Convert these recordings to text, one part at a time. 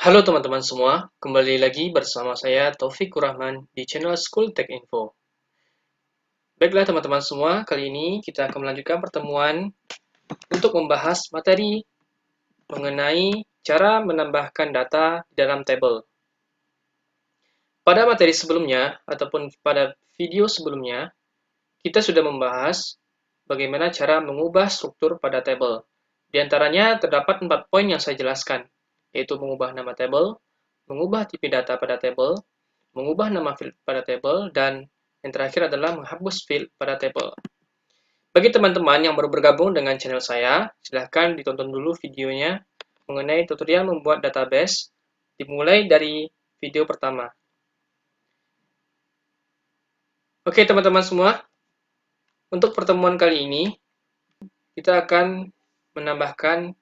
Halo teman-teman semua, kembali lagi bersama saya Taufikur Rahman di channel School Tech Info. Baiklah teman-teman semua, kali ini kita akan melanjutkan pertemuan untuk membahas materi mengenai cara menambahkan data di dalam tabel. Pada materi sebelumnya, ataupun pada video sebelumnya, kita sudah membahas bagaimana cara mengubah struktur pada tabel. Di antaranya terdapat 4 poin yang saya jelaskan, yaitu mengubah nama tabel, mengubah tipe data pada tabel, mengubah nama field pada tabel, dan yang terakhir adalah menghapus field pada tabel. Bagi teman-teman yang baru bergabung dengan channel saya, silahkan ditonton dulu videonya mengenai tutorial membuat database, dimulai dari video pertama. Oke teman-teman semua, untuk pertemuan kali ini, kita akan menambahkan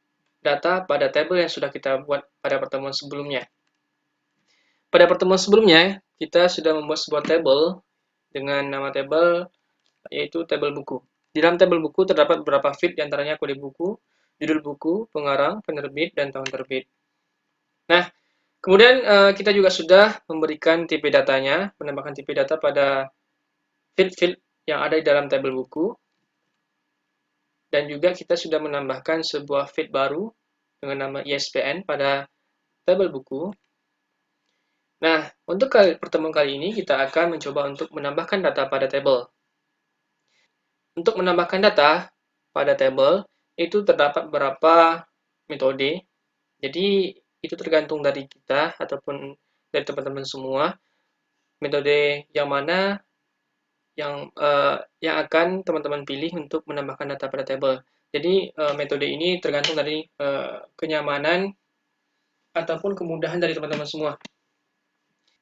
data pada tabel yang sudah kita buat pada pertemuan sebelumnya. Pada pertemuan sebelumnya, kita sudah membuat sebuah tabel dengan nama tabel yaitu tabel buku. Di dalam tabel buku terdapat beberapa field, diantaranya kode buku, judul buku, pengarang, penerbit, dan tahun terbit. Nah, kemudian kita juga sudah memberikan tipe datanya, menambahkan tipe data pada field-field yang ada di dalam tabel buku. Dan juga kita sudah menambahkan sebuah field baru dengan nama ISBN pada tabel buku. Nah, untuk pertemuan kali ini kita akan mencoba untuk menambahkan data pada tabel. Untuk menambahkan data pada tabel, itu terdapat beberapa metode. Jadi, itu tergantung dari kita ataupun dari teman-teman semua. Metode yang mana yang akan teman-teman pilih untuk menambahkan data pada tabel. Jadi, metode ini tergantung dari kenyamanan ataupun kemudahan dari teman-teman semua.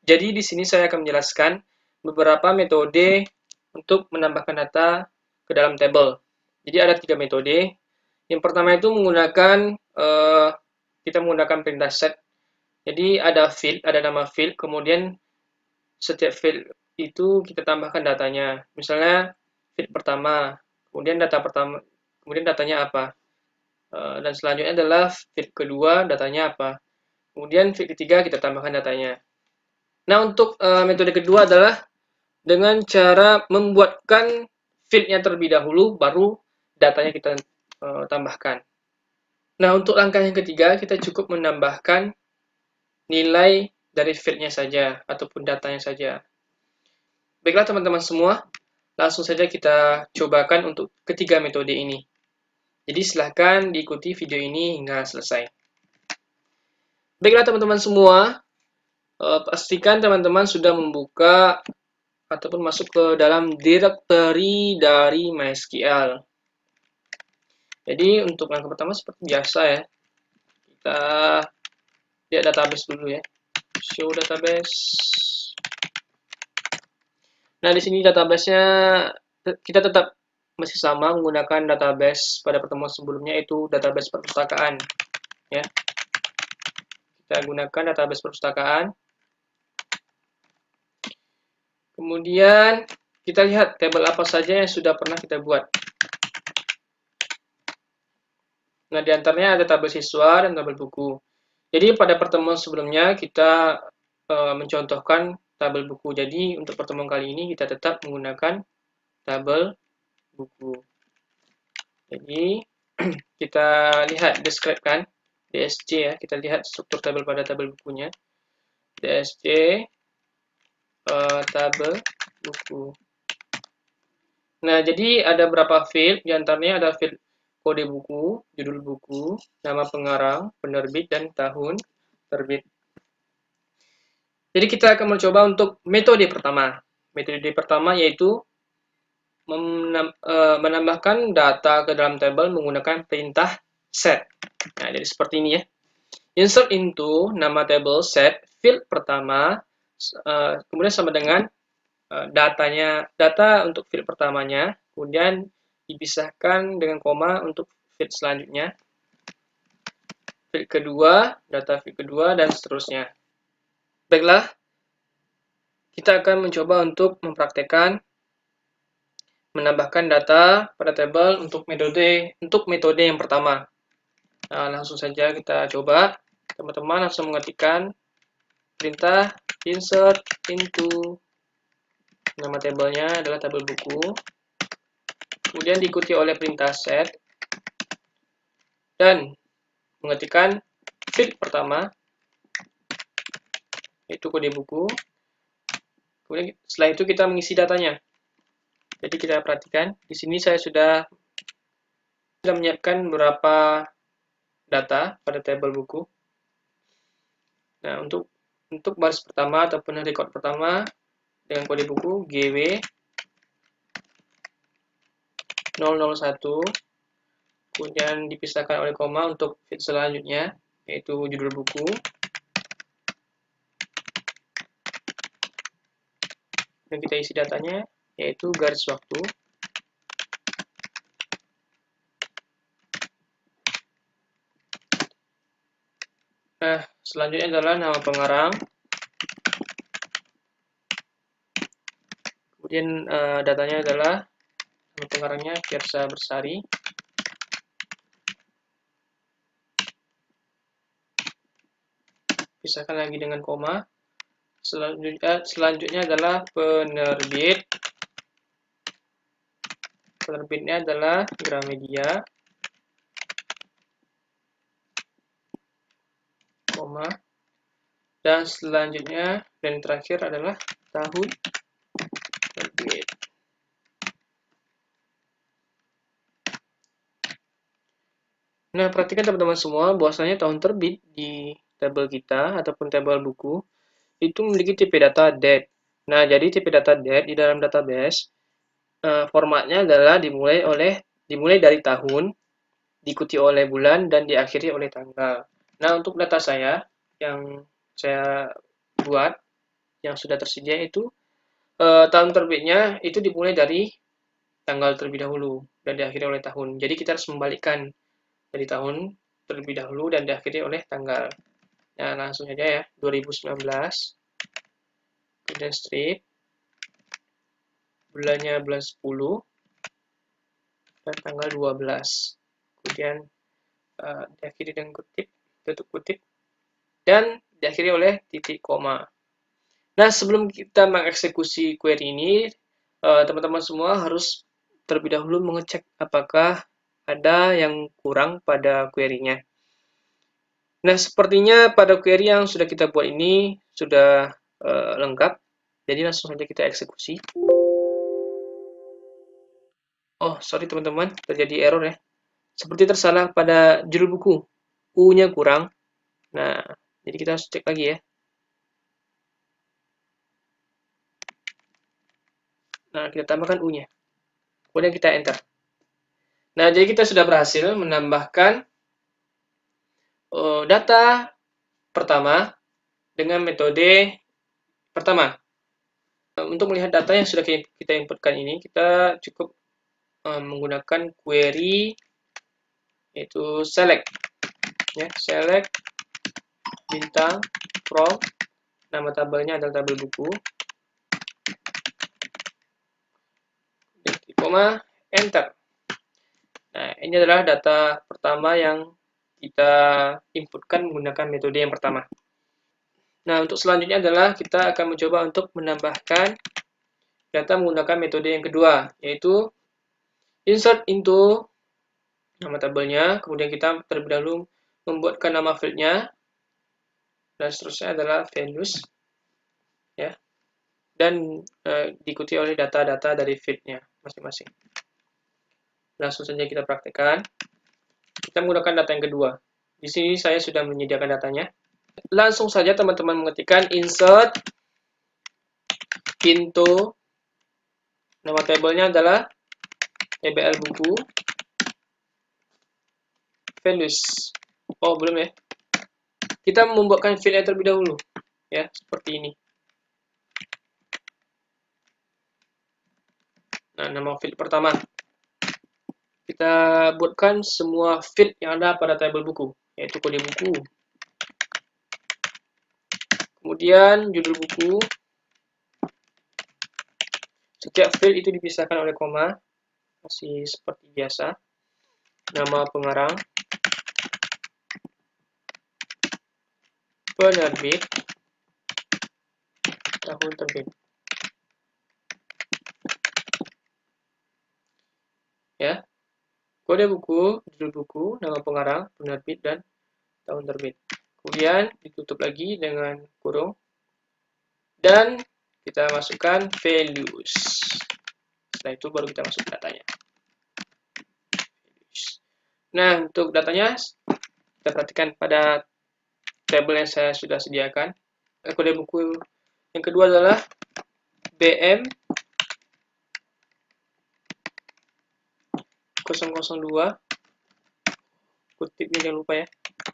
Jadi, di sini saya akan menjelaskan beberapa metode untuk menambahkan data ke dalam tabel. Jadi, ada 3 metode. Yang pertama itu menggunakan kita menggunakan perintah set. Jadi ada field, ada nama field, kemudian setiap field itu kita tambahkan datanya. Misalnya field pertama, kemudian data pertama, kemudian datanya apa? Dan selanjutnya adalah field kedua, datanya apa? Kemudian field ketiga kita tambahkan datanya. Nah, untuk metode kedua adalah dengan cara membuatkan fieldnya terlebih dahulu, baru datanya kita tambahkan. Nah, untuk langkah yang ketiga, kita cukup menambahkan nilai dari fieldnya saja, ataupun datanya saja. Baiklah teman-teman semua, langsung saja kita cobakan untuk ketiga metode ini. Jadi silahkan diikuti video ini hingga selesai. Baiklah teman-teman semua, pastikan teman-teman sudah membuka ataupun masuk ke dalam directory dari MySQL. Jadi untuk langkah pertama seperti biasa ya, kita lihat database dulu ya. Show database. Nah, di sini database-nya kita tetap masih sama menggunakan database pada pertemuan sebelumnya, yaitu database perpustakaan ya. Kita gunakan database perpustakaan. Kemudian kita lihat tabel apa saja yang sudah pernah kita buat. Nah, di antaranya ada tabel siswa dan tabel buku. Jadi pada pertemuan sebelumnya kita mencontohkan tabel buku. Jadi untuk pertemuan kali ini kita tetap menggunakan tabel buku. Jadi kita lihat describe kan, DSC ya, kita lihat struktur tabel pada tabel bukunya. DSC tabel buku. Nah, jadi ada berapa field, di antaranya ada field kode buku, judul buku, nama pengarang, penerbit, dan tahun terbit. Jadi kita akan mencoba untuk metode pertama. Metode pertama yaitu menambahkan data ke dalam tabel menggunakan perintah set. Nah, jadi seperti ini ya. Insert into nama table set field pertama, kemudian sama dengan data untuk field pertamanya, kemudian dipisahkan dengan koma untuk field selanjutnya, field kedua, data field kedua, dan seterusnya. Baiklah, kita akan mencoba untuk mempraktekkan menambahkan data pada tabel untuk metode yang pertama. Nah, langsung saja kita coba. teman-teman langsung mengetikkan perintah insert into, nama tabelnya adalah tabel buku, kemudian diikuti oleh perintah set, dan mengetikkan field pertama, yaitu kode buku. Kemudian setelah itu kita mengisi datanya. Jadi kita perhatikan, di sini saya sudah menyiapkan beberapa data pada tabel buku. Nah, untuk baris pertama ataupun record pertama dengan kode buku GW 001, kemudian dipisahkan oleh koma untuk field selanjutnya, yaitu judul buku. Dan kita isi datanya, yaitu garis waktu. Nah, selanjutnya adalah nama pengarang. Kemudian datanya adalah nama pengarangnya Fiersa Bersari. Pisahkan lagi dengan koma. Selanjutnya adalah penerbit. Penerbitnya adalah Gramedia, koma. Dan selanjutnya dan terakhir adalah tahun terbit. Nah, perhatikan teman-teman semua bahwasanya tahun terbit di tabel kita ataupun tabel buku itu memiliki tipe data date. Nah, jadi tipe data date di dalam database formatnya adalah dimulai dari tahun, diikuti oleh bulan, dan diakhiri oleh tanggal. Nah, untuk data saya yang saya buat, yang sudah tersedia itu, tahun terbitnya itu dimulai dari tanggal terlebih dahulu dan diakhiri oleh tahun. Jadi kita harus membalikkan dari tahun terlebih dahulu dan diakhiri oleh tanggal. Nah, langsung saja ya, 2019, kemudian strip, bulannya bulan 10, dan tanggal 12. Kemudian diakhiri dengan kutip, tutup kutip, dan diakhiri oleh titik koma. Nah, sebelum kita mengeksekusi query ini, teman-teman semua harus terlebih dahulu mengecek apakah ada yang kurang pada query-nya. Nah, sepertinya pada query yang sudah kita buat ini sudah lengkap. Jadi langsung saja kita eksekusi. Oh, sorry teman-teman, terjadi error ya. Seperti tersalah pada judul buku. U-nya kurang. Nah, jadi kita harus cek lagi ya. Nah, kita tambahkan U-nya. Kemudian kita enter. Nah, jadi kita sudah berhasil menambahkan data pertama dengan metode pertama. Untuk melihat data yang sudah kita inputkan ini, kita cukup menggunakan query yaitu select. Ya, select bintang from, nama tabelnya adalah tabel buku, koma, enter. Nah, ini adalah data pertama yang kita inputkan menggunakan metode yang pertama. Nah, untuk selanjutnya adalah kita akan mencoba untuk menambahkan data menggunakan metode yang kedua, yaitu insert into nama tabelnya, kemudian kita terlebih dahulu membuatkan nama fieldnya, dan seterusnya adalah values, ya, dan diikuti oleh data-data dari fieldnya masing-masing. Langsung saja kita praktekkan. Kita menggunakan data yang kedua. Di sini saya sudah menyediakan datanya. Langsung saja teman-teman mengetikkan insert into, nama tabelnya adalah tbl buku, values. Oh, belum ya. Kita membuatkan fieldnya terlebih dahulu, ya, seperti ini. Nah, nama field pertama. Kita buatkan semua field yang ada pada tabel buku, yaitu kode buku. Kemudian judul buku. Setiap field itu dipisahkan oleh koma, masih seperti biasa. Nama pengarang. penerbit, tahun terbit. Ya, kode buku, judul buku, nama pengarang, penerbit, dan tahun terbit. Kemudian ditutup lagi dengan kurung. Dan kita masukkan values. Setelah itu baru kita masuk datanya. Nah, untuk datanya, kita perhatikan pada tabel yang saya sudah sediakan. Kode buku yang kedua adalah BM 002. Kutipnya jangan lupa ya.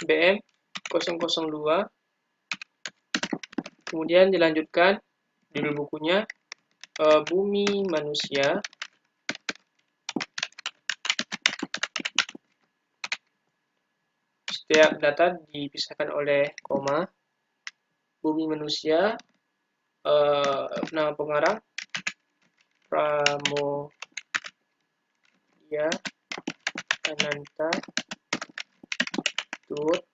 BM 002. Kemudian dilanjutkan judul bukunya Bumi Manusia. Setiap data dipisahkan oleh koma. Bumi Manusia, nama pengarang Pramoedya Ananta Tut.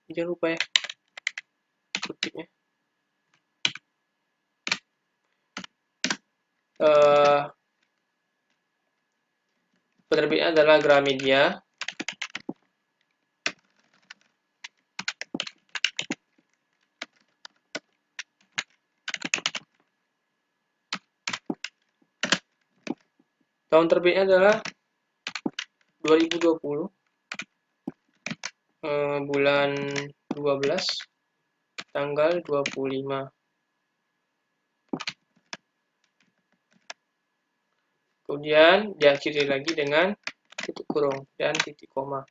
Jangan lupa ya kutipnya. Penerbitnya adalah Gramedia. Tahun terbitnya adalah 2020, bulan 12, tanggal 25. Kemudian diakhiri lagi dengan titik kurung dan titik koma.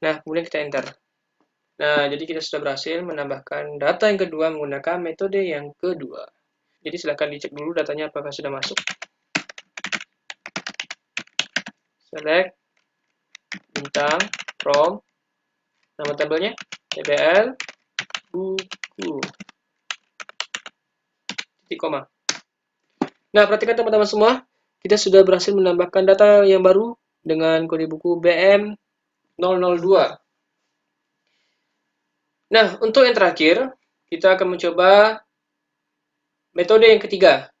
Nah, kemudian kita enter. Nah, jadi kita sudah berhasil menambahkan data yang kedua menggunakan metode yang kedua. Jadi silakan dicek dulu datanya apakah sudah masuk. Select, bintang, from, nama tabelnya, TBL, buku, titik koma. Nah, perhatikan teman-teman semua, kita sudah berhasil menambahkan data yang baru dengan kode buku BM 002. Nah, untuk yang terakhir, kita akan mencoba metode yang ketiga.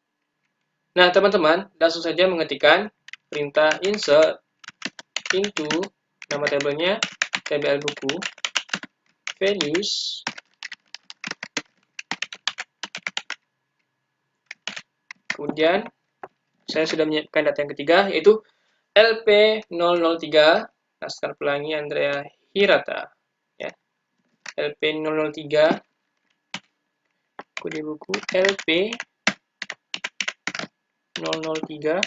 Nah, teman-teman, langsung saja mengetikkan perintah insert into nama tabelnya, TBL buku, values, kemudian saya sudah menyiapkan data yang ketiga, yaitu LP003, Laskar Pelangi Andrea Hirata. Ya. LP003, kode buku LP003,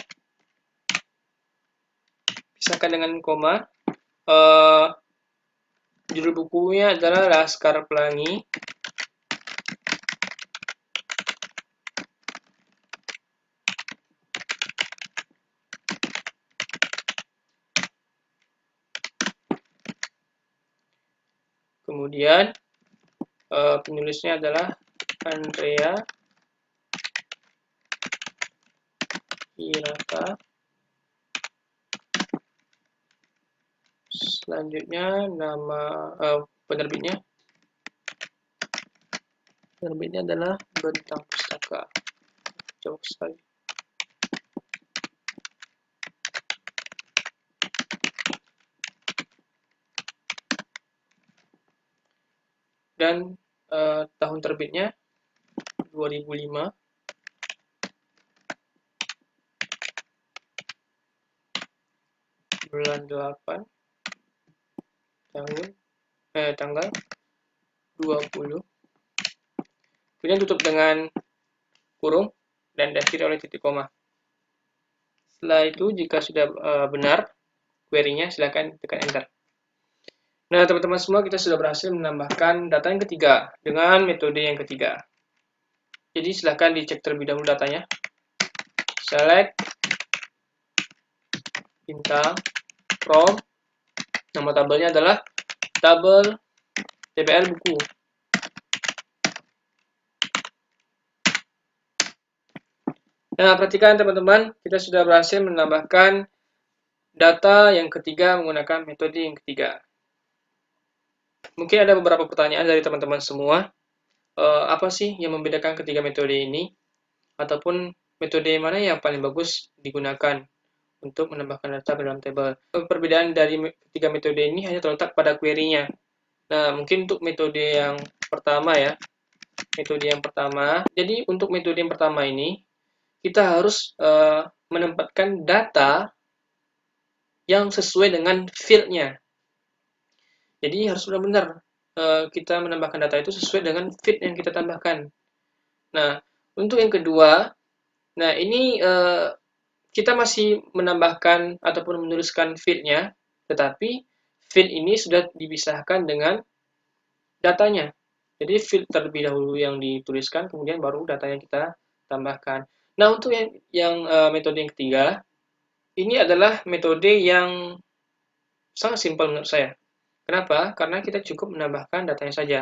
pisahkan dengan koma. Judul bukunya adalah Laskar Pelangi. Kemudian penulisnya adalah Andrea Hirata. Selanjutnya nama penerbitnya adalah Bentang Pustaka. Jauh sekali. Dan tahun terbitnya 2005. Bulan 8, tanggal 20. Kemudian tutup dengan kurung dan diakhiri oleh titik koma. Setelah itu, jika sudah benar query-nya, silakan tekan enter. Nah, teman-teman semua, kita sudah berhasil menambahkan data yang ketiga dengan metode yang ketiga. Jadi silakan dicek terlebih dahulu datanya. Select, bintang, from, nama tabelnya adalah tabel TBL buku. Nah, perhatikan teman-teman, kita sudah berhasil menambahkan data yang ketiga menggunakan metode yang ketiga. Mungkin ada beberapa pertanyaan dari teman-teman semua. Apa sih yang membedakan ketiga metode ini? Ataupun metode mana yang paling bagus digunakan untuk menambahkan data dalam tabel? Perbedaan dari ketiga metode ini hanya terletak pada query-nya. Nah, mungkin untuk metode yang pertama ya. Metode yang pertama. Jadi, untuk metode yang pertama ini, kita harus menempatkan data yang sesuai dengan field-nya. Jadi harus benar-benar kita menambahkan data itu sesuai dengan field yang kita tambahkan. Nah, untuk yang kedua, nah ini kita masih menambahkan ataupun menuliskan field-nya, tetapi field ini sudah dipisahkan dengan datanya. Jadi field terlebih dahulu yang dituliskan, kemudian baru datanya kita tambahkan. Nah, untuk yang metode yang ketiga, ini adalah metode yang sangat simpel menurut saya. Kenapa? Karena kita cukup menambahkan datanya saja.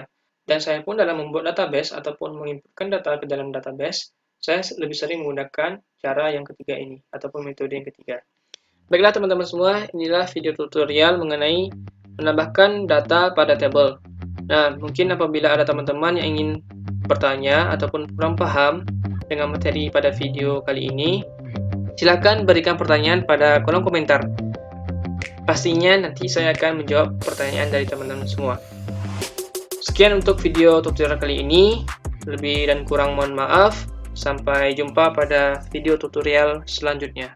Dan saya pun dalam membuat database ataupun menginputkan data ke dalam database, saya lebih sering menggunakan cara yang ketiga ini, ataupun metode yang ketiga. Baiklah teman-teman semua, inilah video tutorial mengenai menambahkan data pada table. Nah, mungkin apabila ada teman-teman yang ingin bertanya ataupun kurang paham dengan materi pada video kali ini, silakan berikan pertanyaan pada kolom komentar. Pastinya nanti saya akan menjawab pertanyaan dari teman-teman semua. Sekian untuk video tutorial kali ini. Lebih dan kurang mohon maaf. Sampai jumpa pada video tutorial selanjutnya.